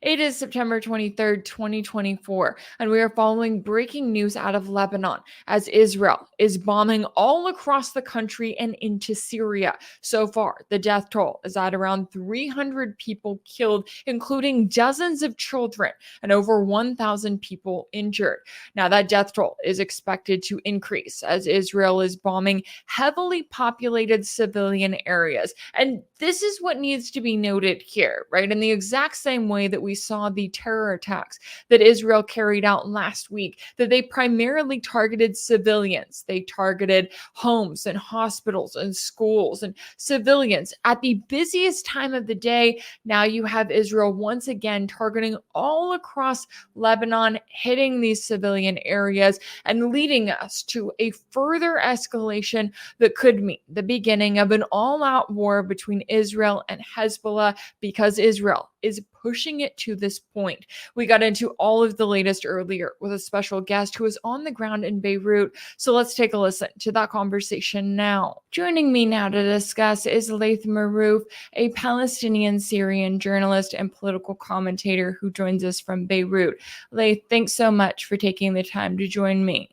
It is September 23rd, 2024, and we are following breaking news out of Lebanon as Israel is bombing all across the country and into Syria. So far, the death toll is at around 300 people killed, including dozens of children, and over 1,000 people injured. Now, that death toll is expected to increase as Israel is bombing heavily populated civilian areas. And this is what needs to be noted here, right? In the exact same way that we saw the terror attacks that Israel carried out last week, that they primarily targeted civilians. They targeted homes and hospitals and schools and civilians at the busiest time of the day. Now you have Israel once again targeting all across Lebanon, hitting these civilian areas and leading us to a further escalation that could mean the beginning of an all-out war between Israel and Hezbollah, because Israel is pushing it to this point. We got into all of the latest earlier with a special guest who is on the ground in Beirut. So let's take a listen to that conversation now. Joining me now to discuss is Laith Marouf, a Palestinian-Syrian journalist and political commentator who joins us from Beirut. Laith, thanks so much for taking the time to join me.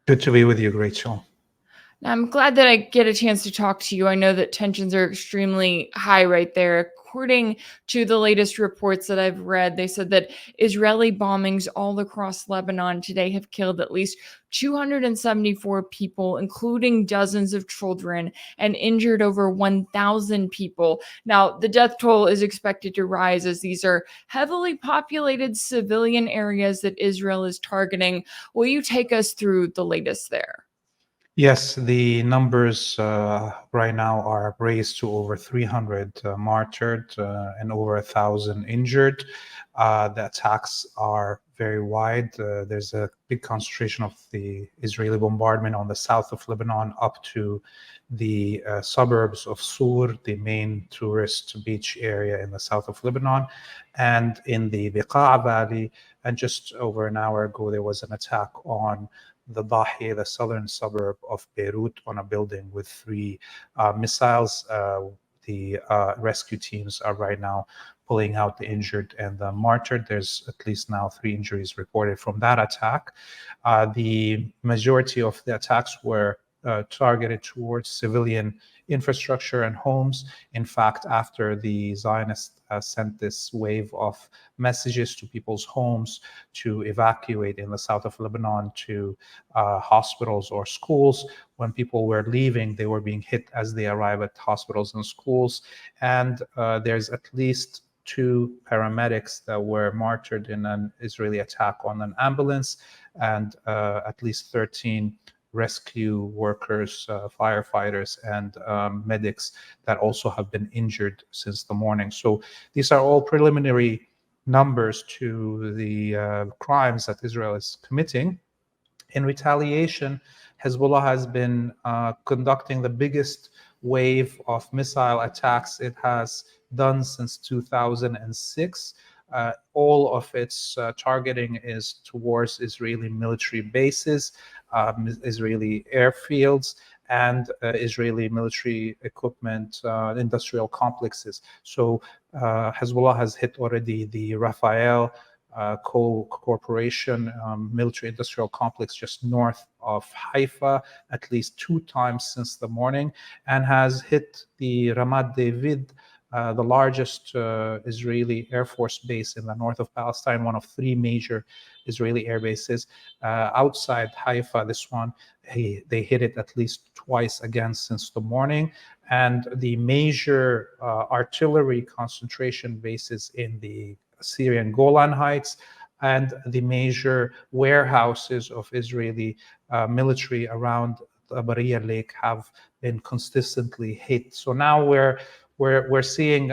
Good to be with you, Rachel. Now, I'm glad that I get a chance to talk to you. I know that tensions are extremely high right there. According to the latest reports that I've read, they said that Israeli bombings all across Lebanon today have killed at least 274 people, including dozens of children, and injured over 1,000 people. Now, the death toll is expected to rise as these are heavily populated civilian areas that Israel is targeting. Will you take us through the latest there? Yes, the numbers right now are raised to over 300 martyred and over 1,000 injured. The attacks are very wide. There's a big concentration of the Israeli bombardment on the south of Lebanon up to the suburbs of Sur, the main tourist beach area in the south of Lebanon, and in the Beqa Valley. And just over an hour ago, there was an attack on the Dahi, the southern suburb of Beirut, on a building with three missiles. The rescue teams are right now pulling out the injured and the martyred. There's at least now 3 injuries reported from that attack. The majority of the attacks were targeted towards civilian infrastructure and homes. In fact, after the Zionists sent this wave of messages to people's homes to evacuate in the south of Lebanon to hospitals or schools, when people were leaving, they were being hit as they arrive at hospitals and schools. And there's at least 2 paramedics that were martyred in an Israeli attack on an ambulance, and at least 13 rescue workers, firefighters, and medics that also have been injured since the morning. So these are all preliminary numbers to the crimes that Israel is committing. In retaliation, Hezbollah has been conducting the biggest wave of missile attacks it has done since 2006. All of its targeting is towards Israeli military bases, Israeli airfields, and Israeli military equipment, industrial complexes. So Hezbollah has hit already the Rafael Corporation military industrial complex just north of Haifa at least 2 times since the morning, and has hit the Ramat David, the largest Israeli Air Force base in the north of Palestine, one of 3 major Israeli air bases outside Haifa. This one, they hit it at least twice again since the morning. And the major artillery concentration bases in the Syrian Golan Heights and the major warehouses of Israeli military around the Baria Lake have been consistently hit. So now we're seeing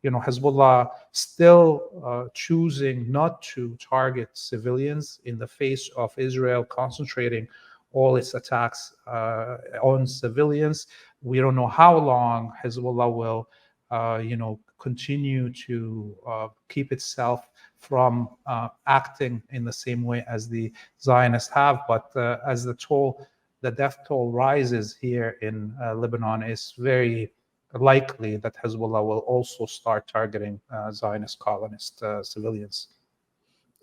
Hezbollah still choosing not to target civilians in the face of Israel concentrating all its attacks on civilians. We don't know how long Hezbollah will continue to keep itself from acting in the same way as the Zionists have. But as the death toll rises here in Lebanon, is very likely that Hezbollah will also start targeting Zionist colonist civilians.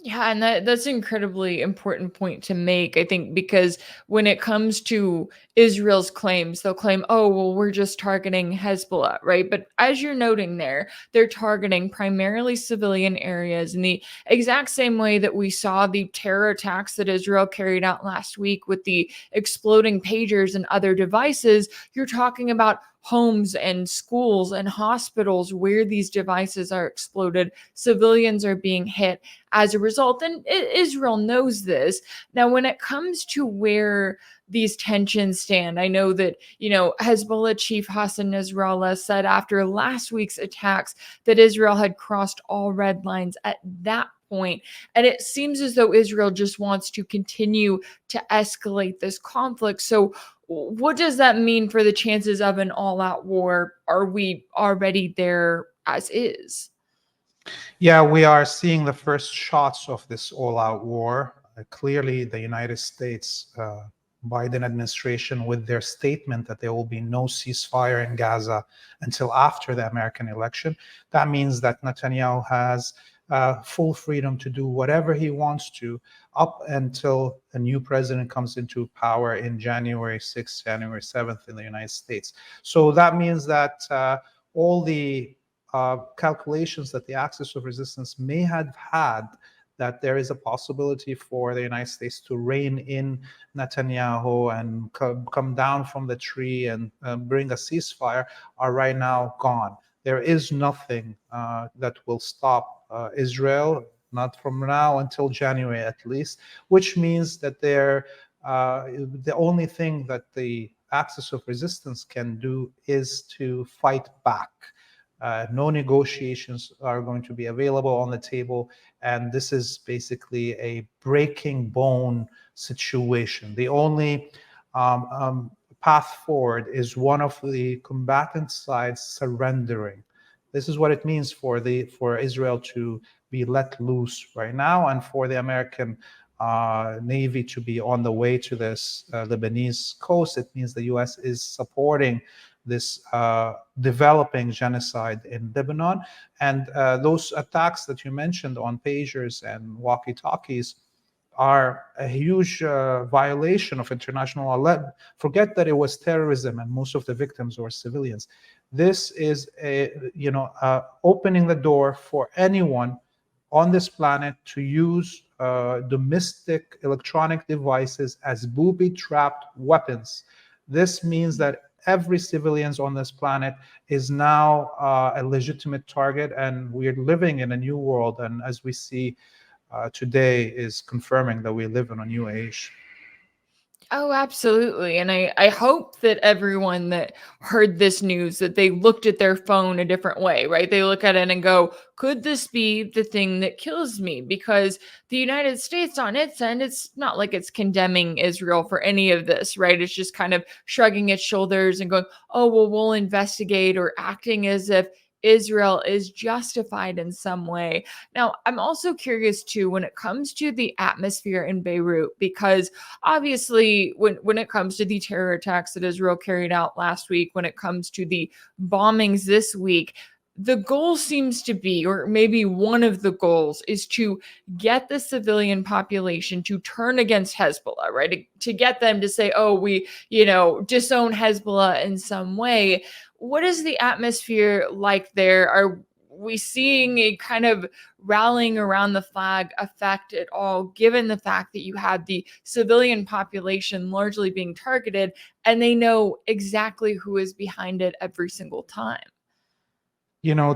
Yeah, and that's an incredibly important point to make, I think, because when it comes to Israel's claims, they'll claim, oh, well, we're just targeting Hezbollah, right? But as you're noting there, they're targeting primarily civilian areas in the exact same way that we saw the terror attacks that Israel carried out last week with the exploding pagers and other devices. You're talking about homes and schools and hospitals where these devices are exploded. Civilians are being hit as a result. And Israel knows this. Now, when it comes to where these tensions stand, I know that, Hezbollah chief Hassan Nasrallah said after last week's attacks that Israel had crossed all red lines at that point. And it seems as though Israel just wants to continue to escalate this conflict. So, what does that mean for the chances of an all out war? Are we already there as is? Yeah, we are seeing the first shots of this all-out war. Clearly, the United States, Biden administration, with their statement that there will be no ceasefire in Gaza until after the American election, that means that Netanyahu has full freedom to do whatever he wants to up until a new president comes into power in January 6th, January 7th in the United States. So that means that all the calculations that the axis of resistance may have had, that there is a possibility for the United States to rein in Netanyahu and come down from the tree and bring a ceasefire, are right now gone. There is nothing that will stop Israel, not from now until January at least, which means that the only thing that the axis of resistance can do is to fight back. No negotiations are going to be available on the table, and this is basically a breaking bone situation. The only path forward is one of the combatant sides surrendering. This is what it means for Israel to be let loose right now, and for the American Navy to be on the way to this Lebanese coast. It means the U.S. is supporting this developing genocide in Lebanon. And those attacks that you mentioned on pagers and walkie-talkies are a huge violation of international law. Forget that it was terrorism and most of the victims were civilians. This is opening the door for anyone on this planet to use domestic electronic devices as booby-trapped weapons. This means that every civilian on this planet is now a legitimate target, and we're living in a new world. And as we see today, is confirming that we live in a new age. Oh, absolutely. And I hope that everyone that heard this news, that they looked at their phone a different way, right? They look at it and go, could this be the thing that kills me? Because the United States on its end, it's not like it's condemning Israel for any of this, right? It's just kind of shrugging its shoulders and going, oh, well, we'll investigate, or acting as if Israel is justified in some way. Now, I'm also curious too when it comes to the atmosphere in Beirut, because obviously when it comes to the terror attacks that Israel carried out last week, when it comes to the bombings this week, the goal seems to be, or maybe one of the goals is to get the civilian population to turn against Hezbollah, right? To get them to say, oh, we, disown Hezbollah in some way. What is the atmosphere like there? Are we seeing a kind of rallying around the flag effect at all, given the fact that you had the civilian population largely being targeted and they know exactly who is behind it every single time?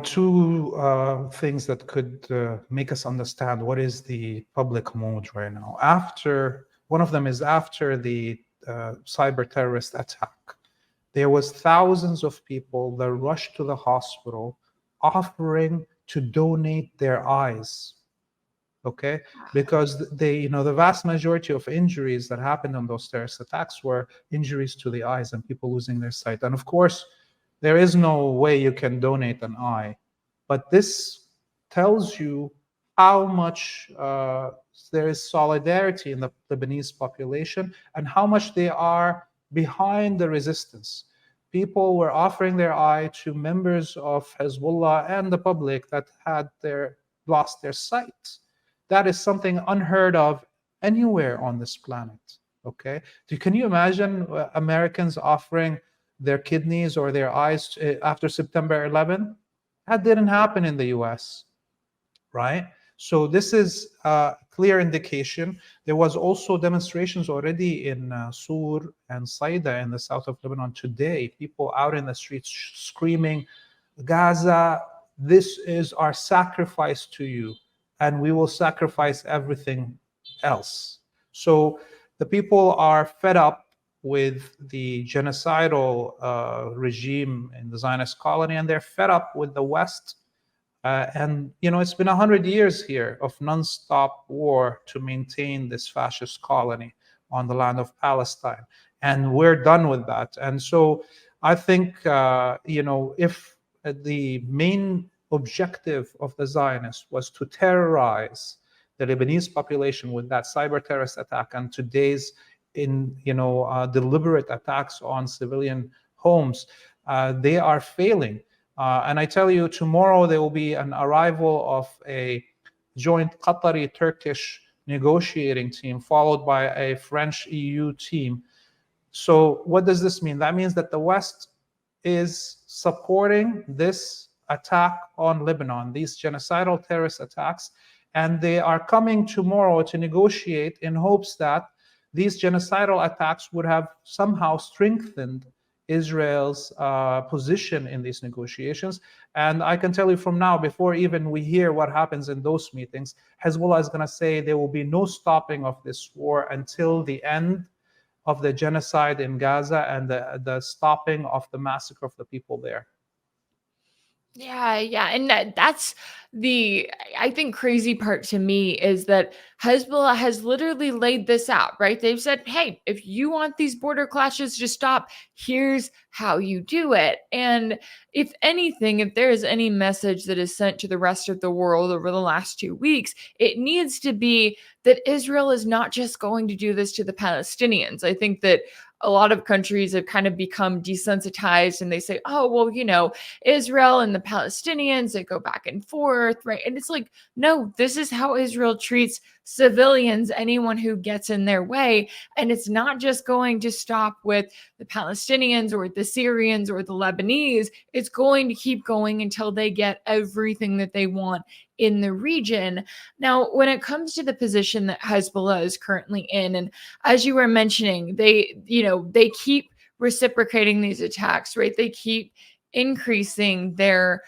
Two things that could make us understand what is the public mood right now. One of them is after the cyber terrorist attack, there was thousands of people that rushed to the hospital offering to donate their eyes. Okay, because the vast majority of injuries that happened on those terrorist attacks were injuries to the eyes and people losing their sight. And of course, there is no way you can donate an eye, but this tells you how much there is solidarity in the Lebanese population and how much they are behind the resistance. people were offering their eye to members of Hezbollah and the public that had lost their sight. That is something unheard of anywhere on this planet. Okay, can you imagine Americans offering their kidneys or their eyes after September 11? That didn't happen in the US, right? So this is a clear indication. There was also demonstrations already in Sur and Saida in the south of Lebanon today. People out in the streets screaming, Gaza, this is our sacrifice to you, and we will sacrifice everything else. So the people are fed up with the genocidal regime in the Zionist colony, and they're fed up with the West. And it's been 100 years here of nonstop war to maintain this fascist colony on the land of Palestine, and we're done with that. And so I think if the main objective of the Zionists was to terrorize the Lebanese population with that cyber terrorist attack and today's deliberate attacks on civilian homes, they are failing. And I tell you, tomorrow there will be an arrival of a joint Qatari-Turkish negotiating team, followed by a French EU team. So what does this mean? That means that the West is supporting this attack on Lebanon, these genocidal terrorist attacks, and they are coming tomorrow to negotiate in hopes that these genocidal attacks would have somehow strengthened Israel's position in these negotiations. And I can tell you from now, before even we hear what happens in those meetings, Hezbollah is going to say there will be no stopping of this war until the end of the genocide in Gaza and the stopping of the massacre of the people there. Yeah, and that's the, I think, crazy part to me is that Hezbollah has literally laid this out, right? They've said, hey, if you want these border clashes to stop, here's how you do it. And if anything, if there is any message that is sent to the rest of the world over the last 2 weeks, it needs to be that Israel is not just going to do this to the Palestinians. I think that a lot of countries have kind of become desensitized and they say, oh, well, Israel and the Palestinians, they go back and forth, right? And it's like, no, this is how Israel treats civilians, anyone who gets in their way. And it's not just going to stop with the Palestinians or the Syrians or the Lebanese. It's going to keep going until they get everything that they want in the region. Now, when it comes to the position that Hezbollah is currently in, and as you were mentioning, they keep reciprocating these attacks, right? They keep increasing their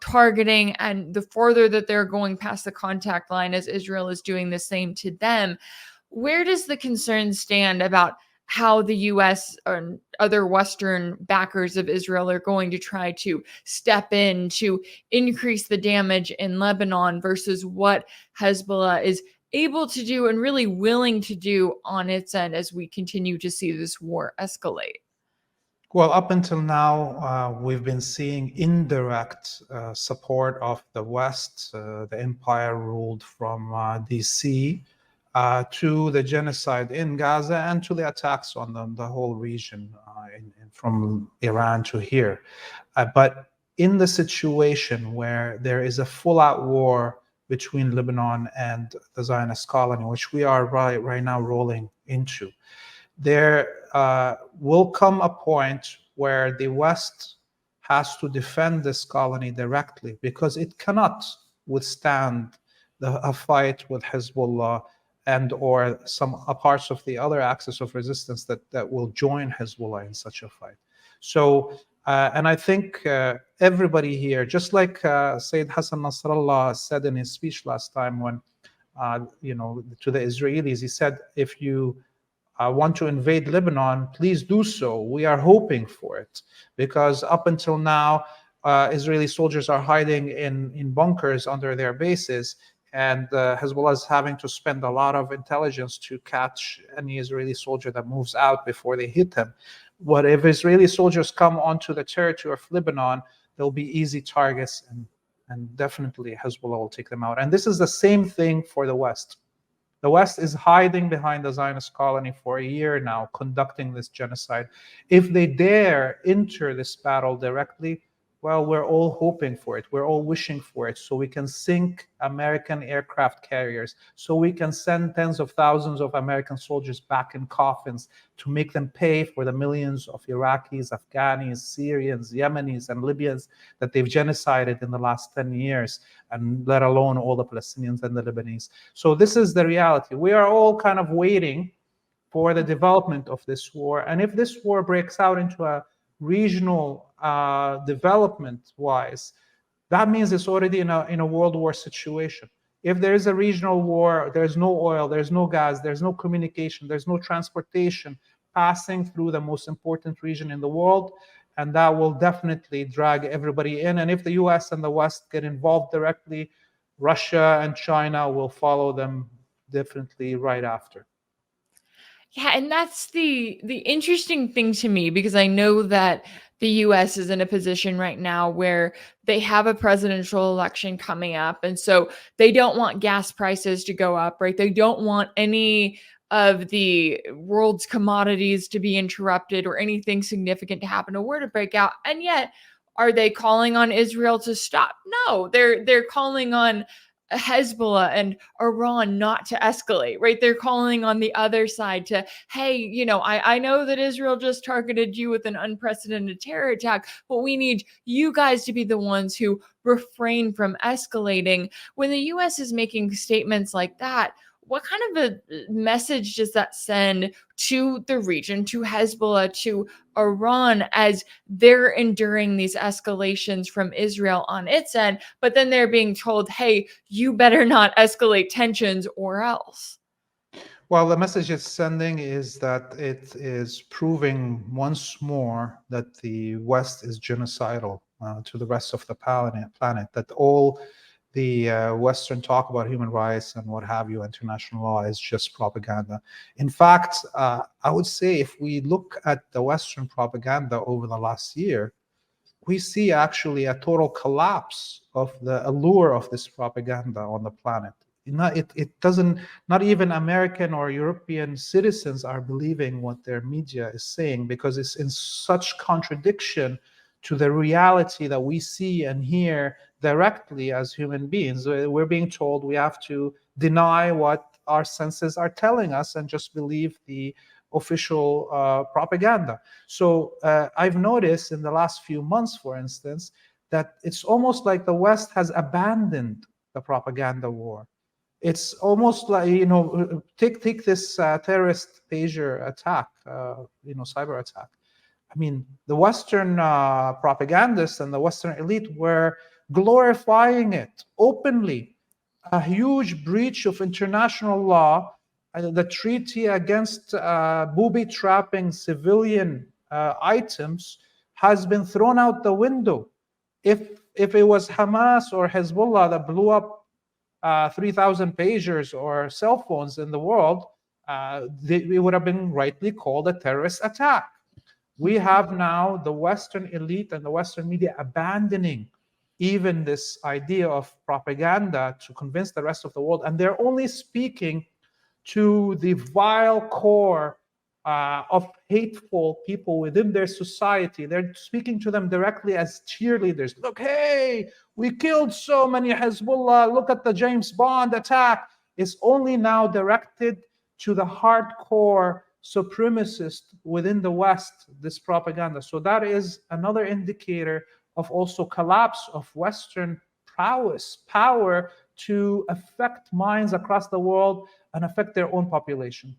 targeting, and the further that they're going past the contact line as Israel is doing the same to them. Where does the concern stand about how the US or other Western backers of Israel are going to try to step in to increase the damage in Lebanon versus what Hezbollah is able to do and really willing to do on its end as we continue to see this war escalate? Well, up until now, we've been seeing indirect support of the West. The empire ruled from DC to the genocide in Gaza and to the attacks on the whole region from Iran to here. But in the situation where there is a full-out war between Lebanon and the Zionist colony, which we are right now rolling into, there will come a point where the West has to defend this colony directly because it cannot withstand a fight with Hezbollah and or some parts of the other axis of resistance that will join Hezbollah in such a fight. So, and I think everybody here, just like Sayyid Hassan Nasrallah said in his speech last time when, to the Israelis, he said, if you want to invade Lebanon, please do so. We are hoping for it because up until now, Israeli soldiers are hiding in bunkers under their bases, and Hezbollah is having to spend a lot of intelligence to catch any Israeli soldier that moves out before they hit him. But if Israeli soldiers come onto the territory of Lebanon, they'll be easy targets, and definitely Hezbollah will take them out. And this is the same thing for the West. The West is hiding behind the Zionist colony for a year now, conducting this genocide. If they dare enter this battle directly, well, we're all hoping for it. We're all wishing for it, so we can sink American aircraft carriers, so we can send tens of thousands of American soldiers back in coffins to make them pay for the millions of Iraqis, Afghanis, Syrians, Yemenis, and Libyans that they've genocided in the last 10 years, and let alone all the Palestinians and the Lebanese. So this is the reality. We are all kind of waiting for the development of this war. And if this war breaks out into a regional development wise, that means it's already in a world war situation. If there is a regional war, there's no oil, there's no gas, there's no communication, there's no transportation passing through the most important region in the world, and that will definitely drag everybody in. And if the US and the West get involved directly, Russia and China will follow them definitely right after. Yeah, and that's the interesting thing to me, because I know that the US is in a position right now where they have a presidential election coming up, and so they don't want gas prices to go up, right? They don't want any of the world's commodities to be interrupted or anything significant to happen, a war to break out. And yet, are they calling on Israel to stop? No, they're calling on Hezbollah and Iran not to escalate, right? They're calling on the other side to, hey, I know that Israel just targeted you with an unprecedented terror attack, but we need you guys to be the ones who refrain from escalating. When the US is making statements like that, what kind of a message does that send to the region, to Hezbollah, to Iran, as they're enduring these escalations from Israel on its end, but then they're being told, hey, you better not escalate tensions or else? Well, the message it's sending is that it is proving once more that the West is genocidal to the rest of the planet, that all the Western talk about human rights and what have you, international law, is just propaganda. In fact, I would say if we look at the Western propaganda over the last year, we see actually a total collapse of the allure of this propaganda on the planet. It doesn't, not even American or European citizens are believing what their media is saying, because it's in such contradiction to the reality that we see and hear directly as human beings. We're being told we have to deny what our senses are telling us and just believe the official propaganda. So I've noticed in the last few months, for instance, that it's almost like the West has abandoned the propaganda war. It's almost like, take this terrorist pager attack, cyber attack. I mean, the Western propagandists and the Western elite were glorifying it openly. A huge breach of international law, the treaty against booby-trapping civilian items has been thrown out the window. If it was Hamas or Hezbollah that blew up 3,000 pagers or cell phones in the world, it would have been rightly called a terrorist attack. We have now the Western elite and the Western media abandoning even this idea of propaganda to convince the rest of the world. And they're only speaking to the vile core of hateful people within their society. They're speaking to them directly as cheerleaders. Look, hey, we killed so many Hezbollah. Look at the James Bond attack. It's only now directed to the hardcore supremacist within the West, this propaganda. So that is another indicator of also collapse of Western power to affect minds across the world and affect their own population.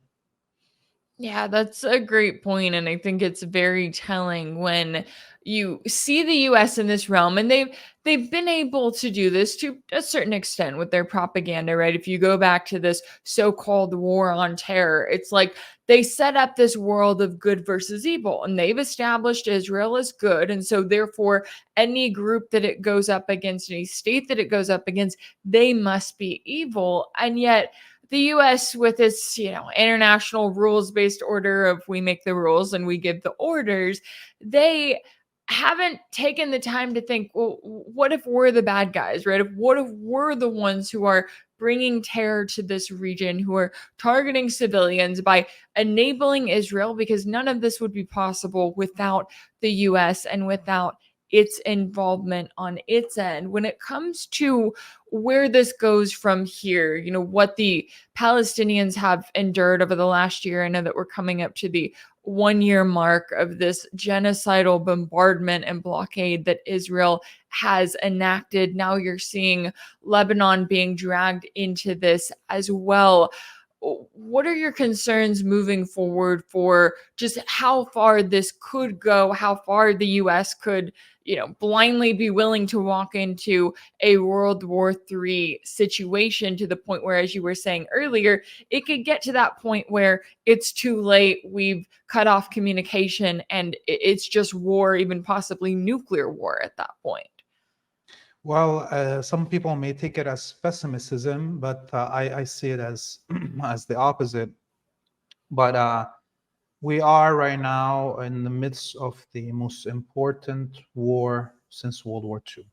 Yeah, that's a great point, and I think it's very telling when you see the US in this realm, and they've been able to do this to a certain extent with their propaganda, right? If you go back to this so-called war on terror, it's like they set up this world of good versus evil, and they've established Israel as good, and so therefore any group that it goes up against, any state that it goes up against, they must be evil. And yet the US, with its, international rules-based order of we make the rules and we give the orders, they haven't taken the time to think, well, what if we're the bad guys, right? What if we're the ones who are bringing terror to this region, who are targeting civilians by enabling Israel? Because none of this would be possible without the US and without its involvement on its end. When it comes to where this goes from here, what the Palestinians have endured over the last year, I know that we're coming up to the 1 year mark of this genocidal bombardment and blockade that Israel has enacted. Now you're seeing Lebanon being dragged into this as well. What are your concerns moving forward for just how far this could go, how far the US could, blindly be willing to walk into a World War III situation, to the point where, as you were saying earlier, it could get to that point where it's too late. We've cut off communication and it's just war, even possibly nuclear war at that point. Well, some people may take it as pessimism, but I see it as as the opposite. But we are right now in the midst of the most important war since World War II.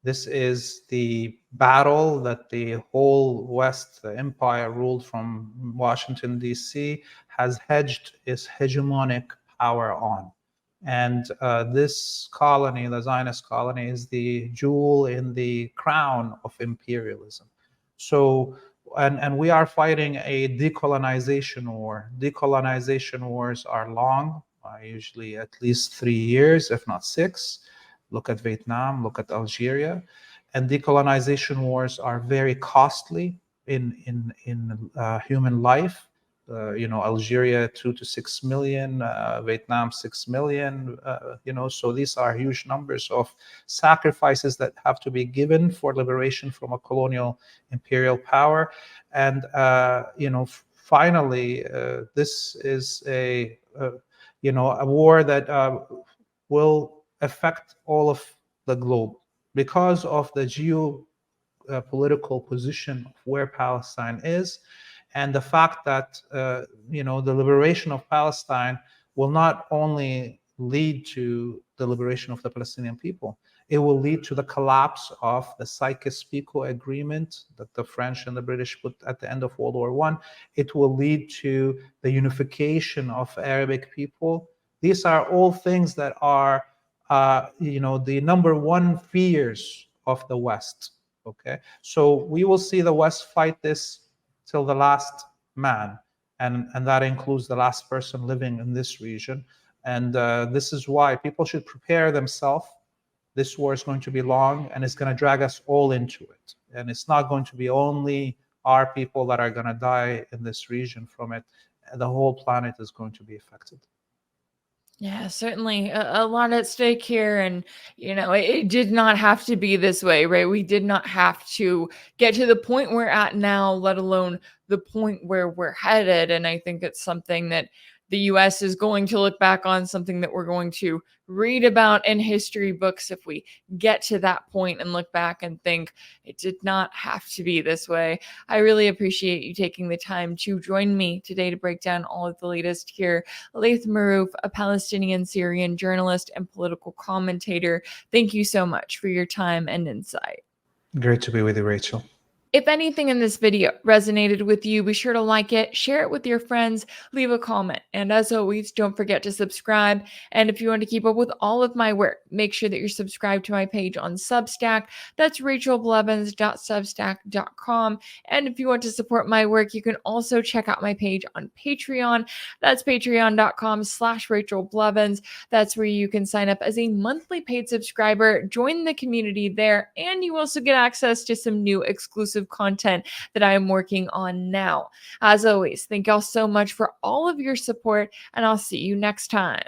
This is the battle that the whole West empire ruled from Washington, D.C., has hedged its hegemonic power on. And this colony, the Zionist colony, is the jewel in the crown of imperialism. So, and we are fighting a decolonization war. Decolonization wars are long, usually at least 3 years, if not 6. Look at Vietnam, look at Algeria. And decolonization wars are very costly in human life. Algeria 2 to 6 million, Vietnam 6 million. So these are huge numbers of sacrifices that have to be given for liberation from a colonial imperial power. And finally, this is a war that will affect all of the globe because of the geopolitical position of where Palestine is, and the fact that the liberation of Palestine will not only lead to the liberation of the Palestinian people, it will lead to the collapse of the Sykes-Picot Agreement that the French and the British put at the end of World War I. It will lead to the unification of Arabic people. These are all things that are the number one fears of the West. Okay, so we will see the West fight this till the last man, and that includes the last person living in this region. And this is why people should prepare themselves. This war is going to be long, and it's going to drag us all into it. And it's not going to be only our people that are going to die in this region from it. The whole planet is going to be affected. Yeah, certainly a lot at stake here. And, it did not have to be this way, right? We did not have to get to the point we're at now, let alone the point where we're headed. And I think it's something that the US is going to look back on, something that we're going to read about in history books if we get to that point and look back and think it did not have to be this way. I really appreciate you taking the time to join me today to break down all of the latest here. Laith Marouf, a Palestinian-Syrian journalist and political commentator, thank you so much for your time and insight. Great to be with you, Rachel. If anything in this video resonated with you, be sure to like it, share it with your friends, leave a comment. And as always, don't forget to subscribe. And if you want to keep up with all of my work, make sure that you're subscribed to my page on Substack. That's rachelblevins.substack.com. And if you want to support my work, you can also check out my page on Patreon. That's patreon.com/rachelblevins. That's where you can sign up as a monthly paid subscriber, join the community there, and you also get access to some new exclusive content that I am working on now. As always, thank y'all so much for all of your support, and I'll see you next time.